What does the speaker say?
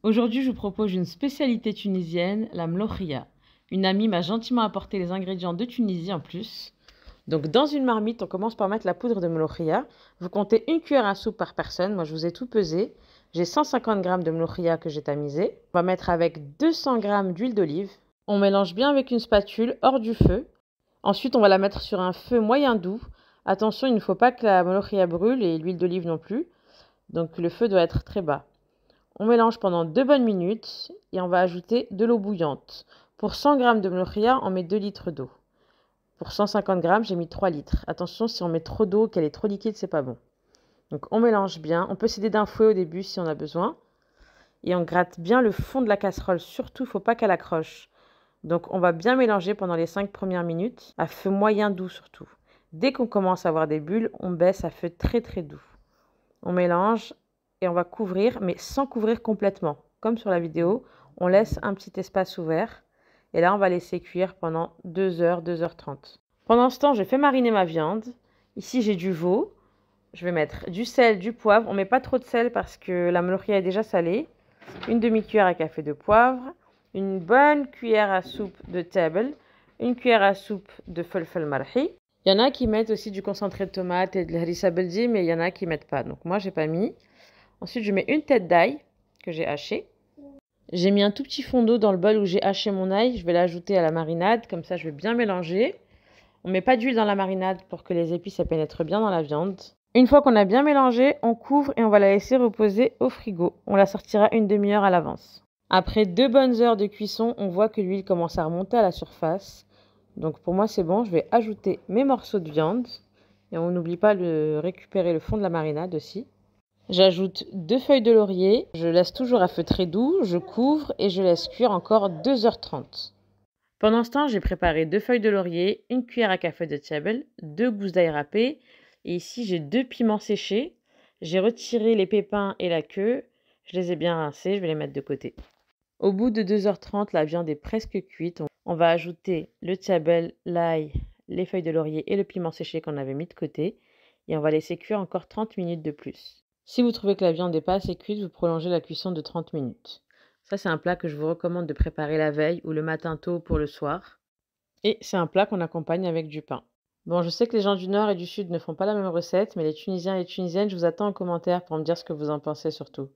Aujourd'hui, je vous propose une spécialité tunisienne, la mlokhia. Une amie m'a gentiment apporté les ingrédients de Tunisie en plus. Donc dans une marmite, on commence par mettre la poudre de mlokhia. Vous comptez une cuillère à soupe par personne. Moi, je vous ai tout pesé. J'ai 150 g de mlokhia que j'ai tamisé. On va mettre avec 200 g d'huile d'olive. On mélange bien avec une spatule hors du feu. Ensuite, on va la mettre sur un feu moyen doux. Attention, il ne faut pas que la mlokhia brûle et l'huile d'olive non plus. Donc le feu doit être très bas. On mélange pendant 2 bonnes minutes et on va ajouter de l'eau bouillante. Pour 100 g de mlokhia, on met 2 litres d'eau. Pour 150 g, j'ai mis 3 litres. Attention, si on met trop d'eau, qu'elle est trop liquide, c'est pas bon. Donc on mélange bien. On peut s'aider d'un fouet au début si on a besoin. Et on gratte bien le fond de la casserole. Surtout, il ne faut pas qu'elle accroche. Donc on va bien mélanger pendant les 5 premières minutes, à feu moyen doux surtout. Dès qu'on commence à avoir des bulles, on baisse à feu très très doux. On mélange et on va couvrir, mais sans couvrir complètement. Comme sur la vidéo, on laisse un petit espace ouvert. Et là, on va laisser cuire pendant 2 heures, 2h30. Pendant ce temps, je fais mariner ma viande. Ici, j'ai du veau. Je vais mettre du sel, du poivre. On ne met pas trop de sel parce que la mlokhia est déjà salée. Une demi-cuillère à café de poivre. Une bonne cuillère à soupe de table. Une cuillère à soupe de falfel marhi. Il y en a qui mettent aussi du concentré de tomate et de l'harissa beldi, mais il y en a qui ne mettent pas. Donc moi, j'ai pas mis. Ensuite, je mets une tête d'ail que j'ai hachée. J'ai mis un tout petit fond d'eau dans le bol où j'ai haché mon ail. Je vais l'ajouter à la marinade. Comme ça, je vais bien mélanger. On ne met pas d'huile dans la marinade pour que les épices pénètrent bien dans la viande. Une fois qu'on a bien mélangé, on couvre et on va la laisser reposer au frigo. On la sortira une demi-heure à l'avance. Après 2 bonnes heures de cuisson, on voit que l'huile commence à remonter à la surface. Donc pour moi, c'est bon. Je vais ajouter mes morceaux de viande. Et on n'oublie pas de récupérer le fond de la marinade aussi. J'ajoute 2 feuilles de laurier. Je laisse toujours à feu très doux. Je couvre et je laisse cuire encore 2h30. Pendant ce temps, j'ai préparé 2 feuilles de laurier, une cuillère à café de table, 2 gousses d'ail râpées. Et ici, j'ai 2 piments séchés. J'ai retiré les pépins et la queue. Je les ai bien rincés. Je vais les mettre de côté. Au bout de 2h30, la viande est presque cuite. On va ajouter le table, l'ail, les feuilles de laurier et le piment séché qu'on avait mis de côté. Et on va laisser cuire encore 30 minutes de plus. Si vous trouvez que la viande n'est pas assez cuite, vous prolongez la cuisson de 30 minutes. Ça, c'est un plat que je vous recommande de préparer la veille ou le matin tôt pour le soir. Et c'est un plat qu'on accompagne avec du pain. Bon, je sais que les gens du Nord et du Sud ne font pas la même recette, mais les Tunisiens et les Tunisiennes, je vous attends en commentaire pour me dire ce que vous en pensez surtout.